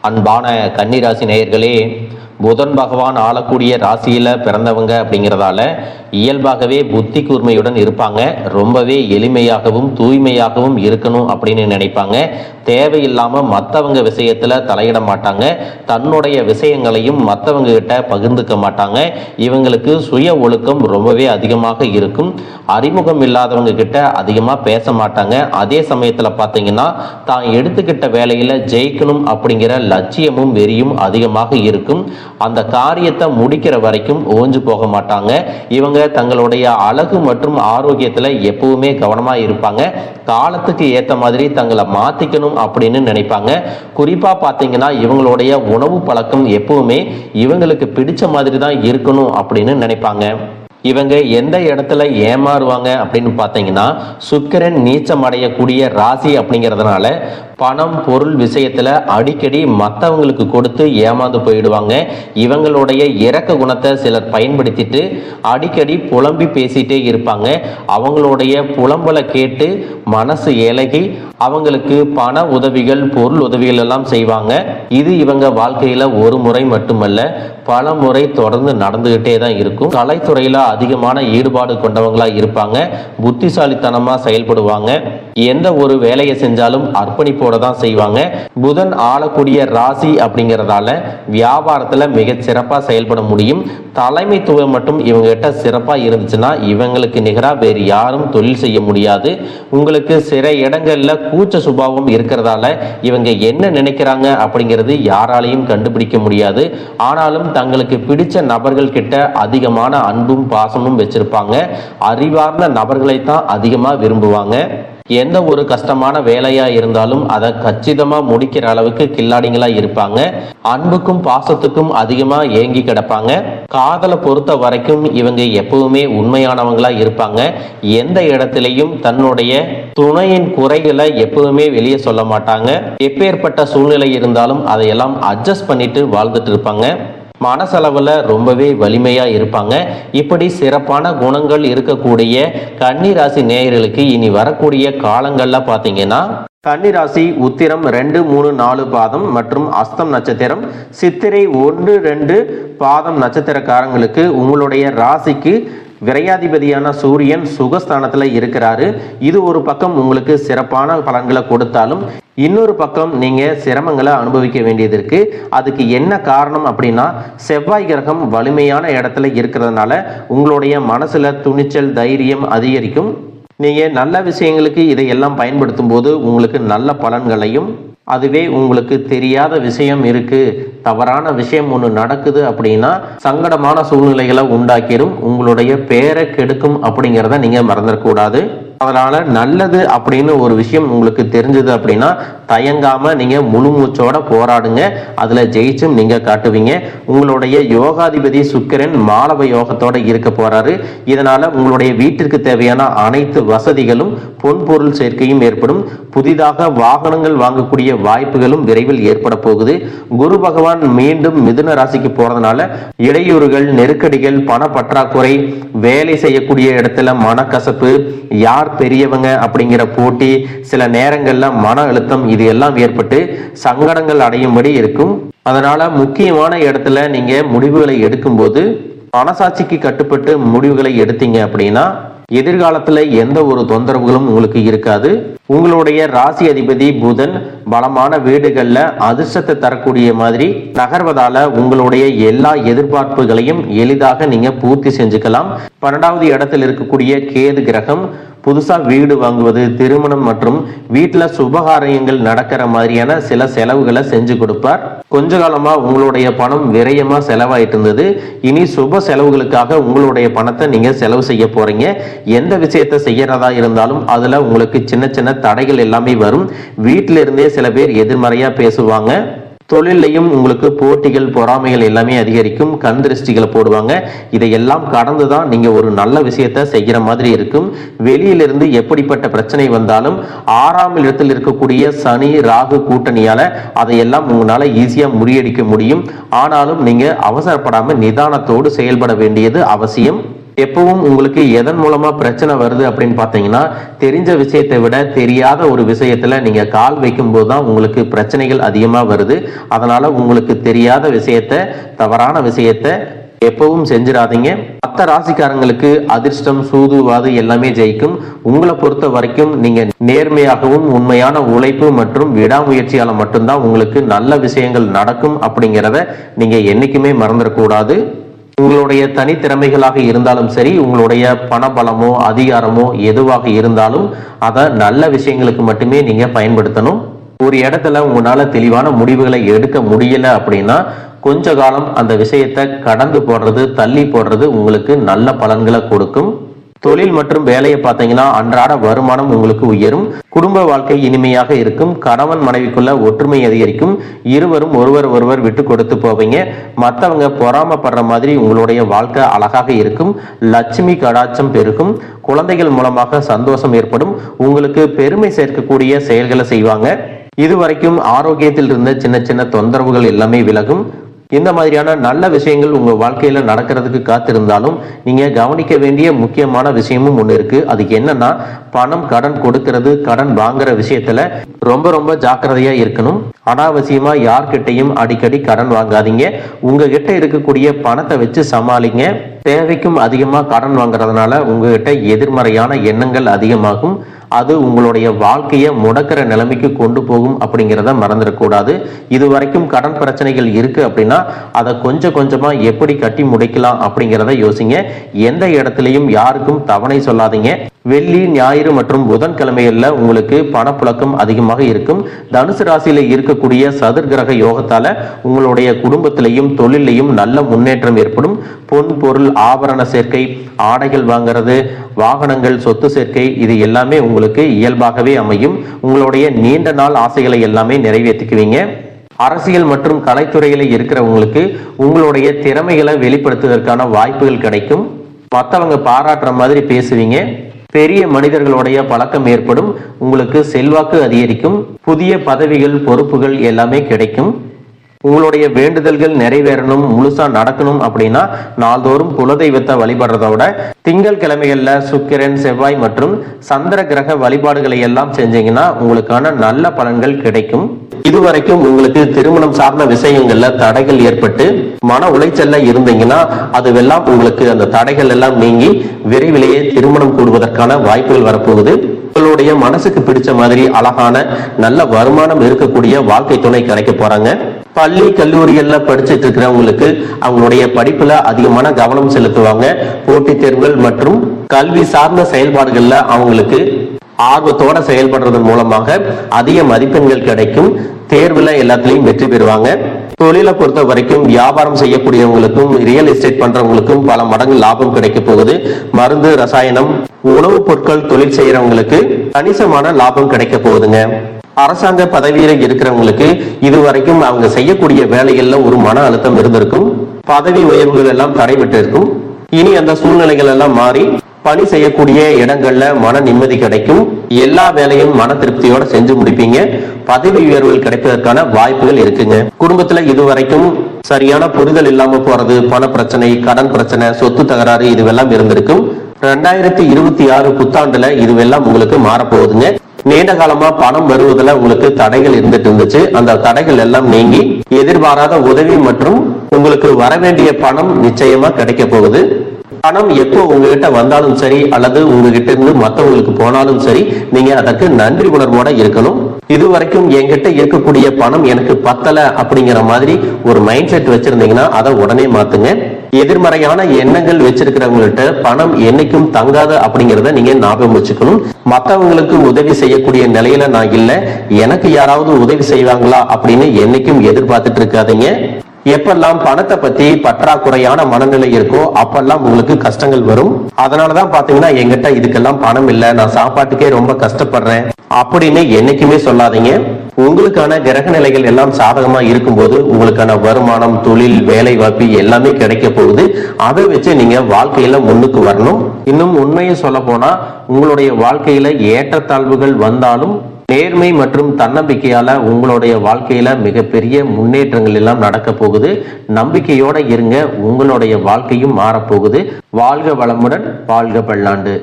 அன்பான கன்னிராசி நேயர்களே, புதன் பகவான் ஆளக்கூடிய ராசியில பிறந்தவங்க அப்படிங்கிறதால இயல்பாகவே புத்தி கூர்மையுடன் இருப்பாங்க. ரொம்பவே எளிமையாகவும் தூய்மையாகவும் இருக்கணும் அப்படின்னு நினைப்பாங்க. தேவையில்லாம மற்றவங்க விஷயத்துல தலையிட மாட்டாங்க. தன்னுடைய விஷயங்களையும் மற்றவங்க கிட்ட பகிர்ந்துக்க மாட்டாங்க. இவங்களுக்கு சுய ஒழுக்கம் ரொம்பவே அதிகமாக இருக்கும். அறிமுகம் இல்லாதவங்க கிட்ட அதிகமா பேச மாட்டாங்க. அதே சமயத்துல பார்த்தீங்கன்னா தான் எடுத்துக்கிட்ட வேலையில ஜெயிக்கணும் அப்படிங்கிற லட்சியமும் வெறியும் அதிகமாக இருக்கும். அந்த காரியத்தை முடிக்கிற வரைக்கும் ஓஞ்சு போக மாட்டாங்க. இவங்க தங்களுடைய அழகு மற்றும் ஆரோக்கியத்துல எப்பவுமே கவனமா இருப்பாங்க. காலத்துக்கு ஏற்ற மாதிரி தங்களை மாத்திக்கணும் அப்படின்னு நினைப்பாங்க. குறிப்பா பாத்தீங்கன்னா இவங்களுடைய உணவு பழக்கம் எப்பவுமே இவங்களுக்கு பிடிச்ச மாதிரி தான் இருக்கணும் அப்படின்னு நினைப்பாங்க. இவங்க எந்த இடத்துல ஏமாறுவாங்க அப்படின்னு பார்த்தீங்கன்னா சுக்கிரன் நீச்சம் அடையக்கூடிய ராசி அப்படிங்கிறதுனால பணம் பொருள் விஷயத்துல அடிக்கடி மற்றவங்களுக்கு கொடுத்து ஏமாந்து போயிடுவாங்க. இவங்களுடைய இரக்க குணத்தை சிலர் பயன்படுத்திட்டு அடிக்கடி புலம்பி பேசிட்டே இருப்பாங்க. அவங்களுடைய புலம்பலை கேட்டு மனசு இலகி அவங்களுக்கு பண உதவிகள் பொருள் உதவிகள் எல்லாம் செய்வாங்க. இது இவங்க வாழ்க்கையில ஒரு முறை மட்டுமல்ல பல முறை தொடர்ந்து நடந்துகிட்டே தான் இருக்கும். கலைத்துறையில அதிகமான ஈடுபாடு கொண்டவங்களா இருப்பாங்க. புத்திசாலித்தனமா செயல்படுவாங்க. எந்த ஒரு வேலையை செஞ்சாலும் அர்ப்பணிப்போட தான் செய்வாங்க. புதன் ஆளக்கூடிய ராசி அப்படிங்கிறதால வியாபாரத்துல மிக சிறப்பா செயல்பட முடியும். தலைமைத்துவம் மட்டும் இவங்க கிட்ட சிறப்பா இருந்துச்சுன்னா இவங்களுக்கு நிகரா வேறு யாரும் தொழில் செய்ய முடியாது. உங்களுக்கு சில இடங்கள்ல கூச்ச சுபாவம் இருக்கிறதால இவங்க என்ன நினைக்கிறாங்க அப்படிங்கிறது யாராலையும் கண்டுபிடிக்க முடியாது. ஆனாலும் தங்களுக்கு பிடிச்ச நபர்கள் கிட்ட அதிகமான அன்பும் பாசமும் வச்சிருப்பாங்க. அறிவார்ந்த நபர்களை தான் அதிகமா விரும்புவாங்க. எந்த ஒரு கஷ்டமான வேலையா இருந்தாலும் அதை கச்சிதமா முடிக்கிற அளவுக்கு கில்லாடிங்களா இருப்பாங்க. அன்புக்கும் பாசத்துக்கும் அதிகமா ஏங்கி கிடப்பாங்க. காதலை பொறுத்த வரைக்கும் இவங்க எப்பவுமே உண்மையானவங்களா இருப்பாங்க. எந்த இடத்திலையும் தன்னுடைய துணையின் குறைகளை எப்பவுமே வெளியே சொல்ல மாட்டாங்க. எப்பேற்பட்ட சூழ்நிலை இருந்தாலும் அதையெல்லாம் அட்ஜஸ்ட் பண்ணிட்டு வாழ்ந்துட்டு இருப்பாங்க. மனசளவில் ரொம்பவே வலிமையா இருப்பாங்க. இப்படி சிறப்பான குணங்கள் இருக்கக்கூடிய கன்னிராசி நேயர்களுக்கு இனி வரக்கூடிய காலங்கள்ல பார்த்தீங்கன்னா கன்னிராசி உத்திரம் 2, 3, 4 பாதம் மற்றும் அஸ்தம் நட்சத்திரம், சித்திரை 1, 2 பாதம் நட்சத்திரக்காரங்களுக்கு உங்களுடைய ராசிக்கு விரையாதிபதியான சூரியன் சுகஸ்தானத்துல இருக்கிறாரு. இது ஒரு பக்கம் உங்களுக்கு சிறப்பான பலன்களை கொடுத்தாலும் இன்னொரு பக்கம் நீங்க சிரமங்களை அனுபவிக்க வேண்டியது இருக்கு. அதுக்கு என்ன காரணம் அப்படின்னா செவ்வாய் கிரகம் வலிமையான இடத்துல இருக்கிறதுனால உங்களுடைய மனசுல துணிச்சல் தைரியம் அதிகரிக்கும். நீங்க நல்ல விஷயங்களுக்கு இதையெல்லாம் பயன்படுத்தும் போது உங்களுக்கு நல்ல பலன்களையும், அதுவே உங்களுக்கு தெரியாத விஷயம் இருக்கு தவறான விஷயம் ஒன்று நடக்குது அப்படின்னா சங்கடமான சூழ்நிலைகளை உண்டாக்கிடும். உங்களுடைய பேரை கெடுக்கும் அப்படிங்கிறத நீங்க மறந்துடக்கூடாது. அதனால நல்லது அப்படின்னு ஒரு விஷயம் உங்களுக்கு தெரிஞ்சது அப்படின்னா தயங்காம நீங்க முழு மூச்சோட போராடுங்க. அதுல ஜெயிச்சும் நீங்க காட்டுவீங்க. உங்களுடைய யோகாதிபதி சுக்கிரன் மாலவ யோகத்தோட இருக்க போறாரு. இதனால உங்களுடைய வீட்டிற்கு தேவையான அனைத்து வசதிகளும் பொன் பொருள் சேர்க்கையும் ஏற்படும். புதிதாக வாகனங்கள் வாங்கக்கூடிய வாய்ப்புகளும் விரைவில் ஏற்பட போகுது. குரு பகவான் மீண்டும் மிதுன ராசிக்கு போறதுனால இடையூறுகள், நெருக்கடிகள், பண பற்றாக்குறை, வேலை செய்யக்கூடிய இடத்துல மனக்கசப்பு, யார் பெரியவங்க அப்படிங்கிற போட்டி, சில நேரங்கள்ல மன அழுத்தம், இது எல்லாம் ஏற்பட்டு சங்கடங்கள் அடையும்படி இருக்கும். அதனால முக்கியமான இடத்துல நீங்க முடிவுகளை எடுக்கும்போது மனசாட்சிக்கு கட்டுப்பட்டு முடிவுகளை எடுத்தீங்க அப்படின்னா எதிர்காலத்துல எந்த ஒரு தொந்தரவுகளும் உங்களுக்கு இருக்காது. உங்களுடைய ராசி அதிபதி புதன் பலமான வீடுகள்ல அதிர்ஷ்டத்தை தரக்கூடிய மாதிரி நகர்வதால உங்களுடைய எல்லா எதிர்பார்ப்புகளையும் எளிதாக நீங்க பூர்த்தி செஞ்சுக்கலாம். 12வது இடத்தில் இருக்கக்கூடிய கேது கிரகம் புதுசா வீடு வாங்குவது, திருமணம் மற்றும் வீட்டுல சுபகாரியங்கள் நடக்கிற மாதிரியான சில செலவுகளை செஞ்சு கொடுப்பார். கொஞ்ச காலமா உங்களுடைய பணம் விரயமா செலவாயிட்டு இருந்தது. இனி சுப செலவுகளுக்காக உங்களுடைய பணத்தை நீங்க செலவு செய்ய போறீங்க. எந்த விஷயத்தை செய்யறதா இருந்தாலும் அதுல உங்களுக்கு சின்ன சின்ன தடைகள் எல்லாமே வரும். வீட்டில இருந்தே சில பேர் எதிர்மறையா பேசுவாங்க. தொழிலையும் உங்களுக்கு போட்டிகள் பொறாமைகள் எல்லாமே அதிகரிக்கும். கண் திருஷ்டிகளை போடுவாங்க. இதையெல்லாம் கடந்துதான் நீங்க ஒரு நல்ல விஷயத்த செய்யற மாதிரி இருக்கும். வெளியிலிருந்து எப்படிப்பட்ட பிரச்சனை வந்தாலும் 6ஆம் இடத்தில் இருக்கக்கூடிய சனி ராகு கூட்டணியால அதையெல்லாம் உங்களால ஈஸியா முறியடிக்க முடியும். ஆனாலும் நீங்க அவசரப்படாம நிதானத்தோடு செயல்பட வேண்டியது அவசியம். எப்பவும் உங்களுக்கு எதன் மூலமா பிரச்சனை வருது அப்படின்னு பாத்தீங்கன்னா, தெரிஞ்ச விஷயத்தை விட தெரியாத ஒரு விஷயத்துல நீங்க கால் வைக்கும் போதுதான் உங்களுக்கு பிரச்சனைகள் அதிகமா வருது. அதனால உங்களுக்கு தெரியாத விஷயத்த, தவறான விஷயத்த எப்பவும் செஞ்சிடாதீங்க. மற்ற ராசிக்காரங்களுக்கு அதிர்ஷ்டம், சூதுவாது எல்லாமே ஜெயிக்கும். உங்களை பொறுத்த வரைக்கும் நீங்க நேர்மையாகவும் உண்மையான உழைப்பு மற்றும் விடாமுயற்சியால மட்டும்தான் உங்களுக்கு நல்ல விஷயங்கள் நடக்கும் அப்படிங்கிறத நீங்க என்னைக்குமே மறந்துடக்கூடாது. உங்களுடைய தனித்திறமைகளாக இருந்தாலும் சரி, உங்களுடைய பணபலமோ அதிகாரமோ எதுவாக இருந்தாலும் அதை நல்ல விஷயங்களுக்கு மட்டுமே நீங்க பயன்படுத்தணும். ஒரு இடத்துல உங்களால தெளிவான முடிவுகளை எடுக்க முடியல அப்படின்னா கொஞ்ச காலம் அந்த விஷயத்தை கடந்து போடுறது, தள்ளி போடுறது உங்களுக்கு நல்ல பலன்களை கொடுக்கும். தொழில் மற்றும் வேலையை பார்த்தீங்கன்னா அன்றாட வருமானம் உங்களுக்கு உயரும். குடும்ப வாழ்க்கை இனிமையாக இருக்கும். கணவன் மனைவிக்குள்ள ஒற்றுமை அதிகரிக்கும். இருவரும் ஒருவர் விட்டு கொடுத்து போவீங்க. மற்றவங்க பொறாமப்படுற மாதிரி உங்களுடைய வாழ்க்கை அழகாக இருக்கும். லட்சுமி கடாட்சம் பெருகும். குழந்தைகள் மூலமாக சந்தோஷம் ஏற்படும். உங்களுக்கு பெருமை சேர்க்கக்கூடிய செயல்களை செய்வாங்க. இதுவரைக்கும் ஆரோக்கியத்தில் இருந்த சின்ன சின்ன தொந்தரவுகள் எல்லாமே விலகும். இந்த மாதிரியான நல்ல விஷயங்கள் உங்க வாழ்க்கையில நடக்கிறதுக்கு காத்திருந்தாலும் நீங்க கவனிக்க வேண்டிய முக்கியமான விஷயமும் ஒண்ணு இருக்கு. அதுக்கு என்னன்னா, பணம் கடன் கொடுக்கிறது, கடன் வாங்குற விஷயத்துல ரொம்ப ஜாக்கிரதையா இருக்கணும். அனாவசியமா யார்கிட்டையும் அடிக்கடி கடன் வாங்காதீங்க. உங்ககிட்ட இருக்கக்கூடிய பணத்தை வச்சு சமாளிங்க. தேவைக்கும் அதிகமா கடன் வாங்குறதுனால உங்ககிட்ட எதிர்மறையான எண்ணங்கள் அதிகமாகும். அது உங்களுடைய வாழ்க்கையை முடக்கிற நிலைமைக்கு கொண்டு போகும் அப்படிங்கிறத மறந்துடக்கூடாது. இது வரைக்கும் கடன் பிரச்சனைகள் இருக்கு அப்படின்னா அதை கொஞ்சம் கொஞ்சமா எப்படி கட்டி முடிக்கலாம் அப்படிங்கிறத யோசிங்க. எந்த இடத்துலையும் யாருக்கும் தவணை சொல்லாதீங்க. வெள்ளி, ஞாயிறு மற்றும் புதன்கிழமைகள்ல உங்களுக்கு பணப்புழக்கம் அதிகமாக இருக்கும். தனுசு ராசியில இருக்கக்கூடிய சதுர் கிரக யோகத்தால உங்களுடைய குடும்பத்திலையும் தொழிலையும் நல்ல முன்னேற்றம் ஏற்படும். பொன் பொருள் ஆபரண சேர்க்கை, ஆடைகள் வாங்கிறது, வாகனங்கள், சொத்து சேர்க்கை, இது எல்லாமே உங்களுக்கு இயல்பாகவே அமையும். உங்களுடைய நீண்ட நாள் ஆசைகளை எல்லாமே நிறைவேற்றிக்குவீங்க. அரசியல் மற்றும் கலைத்துறையில இருக்கிறவங்களுக்கு உங்களுடைய திறமைகளை வெளிப்படுத்துவதற்கான வாய்ப்புகள் கிடைக்கும். மற்றவங்க பாராட்டுற மாதிரி பேசுவீங்க. பெரிய மனிதர்களுடைய பழக்கம் ஏற்படும். உங்களுக்கு செல்வாக்கு அதிகரிக்கும். புதிய பதவிகள், பொறுப்புகள் எல்லாமே கிடைக்கும். உங்களுடைய வேண்டுதல்கள் நிறைவேறணும், முழுசா நடக்கணும் அப்படின்னா நாள்தோறும் குலதெய்வத்தை வழிபடுறத விட திங்கள் கிழமைகள்ல சுக்கிரன், செவ்வாய் மற்றும் சந்திர கிரக வழிபாடுகளை எல்லாம் செஞ்சீங்கன்னா உங்களுக்கான நல்ல பலன்கள் கிடைக்கும். இதுவரைக்கும் உங்களுக்கு திருமணம் சார்ந்த விஷயங்கள்ல தடைகள் ஏற்பட்டு மன உளைச்சல்ல இருந்தீங்கன்னா அதுவெல்லாம் உங்களுக்கு அந்த தடைகள் எல்லாம் நீங்கி விரைவிலேயே திருமணம் கூடுவதற்கான வாய்ப்புகள் வரப்போகுது. உங்களுடைய மனசுக்கு பிடிச்ச மாதிரி அழகான நல்ல வருமானம் இருக்கக்கூடிய வாழ்க்கை துணை கிடைக்க போறாங்க. பள்ளி கல்லூரிகள்ல படிச்சுட்டு இருக்கிறவங்களுக்கு அவங்களுடைய படிப்புல அதிகமான கவனம் செலுத்துவாங்க. போட்டித் தேர்வுகள் மற்றும் கல்வி சார்ந்த செயல்பாடுகள்ல அவங்களுக்கு ஆர்வத்தோட செயல்படுறதன் மூலமாக அதிக மதிப்பெண்கள் கிடைக்கும். தேர்வுல எல்லாத்திலையும் வெற்றி பெறுவாங்க. தொழிலை பொறுத்த வரைக்கும் வியாபாரம் செய்யக்கூடியவங்களுக்கும் ரியல் எஸ்டேட் பண்றவங்களுக்கும் பல மடங்கு லாபம் கிடைக்க போகுது. மருந்து, ரசாயனம், உணவுப் பொருட்கள் தொழில் செய்யறவங்களுக்கு கணிசமான லாபம் கிடைக்க போகுதுங்க. அரசாங்க பதவியில இருக்கிறவங்களுக்கு இதுவரைக்கும் அவங்க செய்யக்கூடிய வேலைகள்ல ஒரு மன அழுத்தம் இருந்திருக்கும். பதவி உயர்வுகள் எல்லாம் தடைபட்டு இருக்கும். இனி அந்த சூழ்நிலைகள் எல்லாம் மாறி பணி செய்யக்கூடிய இடங்கள்ல மன நிம்மதி கிடைக்கும். எல்லா வேலையும் மன திருப்தியோட செஞ்சு முடிப்பீங்க. பதவி உயர்வுகள் கிடைப்பதற்கான வாய்ப்புகள் இருக்குங்க. குடும்பத்துல இதுவரைக்கும் சரியான புரிதல் இல்லாம போறது, பண பிரச்சனை, கடன் பிரச்சனை, சொத்து தகராறு இதுவெல்லாம் இருந்திருக்கும். 2026 புத்தாண்டுல இதுவெல்லாம் உங்களுக்கு மாறப்போகுதுங்க. நீண்ட காலமா பணம் வருவதில் உங்களுக்கு தடைகள் இருந்துட்டு இருந்துச்சு. அந்த தடைகள் எல்லாம் நீங்கி எதிர்பாராத உதவி மற்றும் உங்களுக்கு வர வேண்டிய பணம் நிச்சயமா கிடைக்க போகுது. பணம் எப்போ உங்ககிட்ட வந்தாலும் சரி அல்லது உங்ககிட்ட இருந்து மற்றவங்களுக்கு போனாலும் சரி, நீங்க அதற்கு நன்றி உணர்வோட இருக்கணும். இதுவரைக்கும் என்கிட்ட இருக்கக்கூடிய பணம் எனக்கு பத்தல அப்படிங்கிற மாதிரி ஒரு மைண்ட் செட் வச்சிருந்தீங்கன்னா அதை உடனே மாத்துங்க. எதிர்மறையான எண்ணங்கள் வச்சிருக்கிறவங்கள்ட்ட பணம் என்னைக்கும் தங்காது அப்படிங்கிறத நீங்க ஞாபகம் வச்சுக்கணும். மற்றவங்களுக்கு உதவி செய்யக்கூடிய நிலையில நான் இல்ல, எனக்கு யாராவது உதவி செய்வாங்களா அப்படின்னு என்னைக்கும் எதிர்பார்த்துட்டு இருக்காதீங்க. எப்பெல்லாம் பணத்தை பத்தி பற்றாக்குறையான மனநிலை இருக்கோ அப்பெல்லாம் உங்களுக்கு கஷ்டங்கள் வரும். அதனாலதான் பாத்தீங்கன்னா என்கிட்ட இதுக்கெல்லாம் பணம் இல்ல, நான் சாப்பாட்டுக்கே ரொம்ப கஷ்டப்படுறேன் அப்படின்னு என்னைக்குமே சொல்லாதீங்க. உங்களுக்கான கிரக நிலைகள் எல்லாம் சாதகமா இருக்கும்போது உங்களுக்கான வருமானம், தொழில், வேலை வாய்ப்பு எல்லாமே கிடைக்க போகுது. அதை வச்சு நீங்க வாழ்க்கையில முன்னுக்கு வரணும். இன்னும் உண்மையை சொல்ல போனா உங்களுடைய வாழ்க்கையில ஏற்றத்தாழ்வுகள் வந்தாலும் நேர்மை மற்றும் தன்னம்பிக்கையால உங்களுடைய வாழ்க்கையில மிகப்பெரிய முன்னேற்றங்கள் எல்லாம் நடக்க போகுது. நம்பிக்கையோட இருங்க, உங்களுடைய வாழ்க்கையும் மாறப்போகுது. வாழ்க வளமுடன், வாழ்க பல்லாண்டு.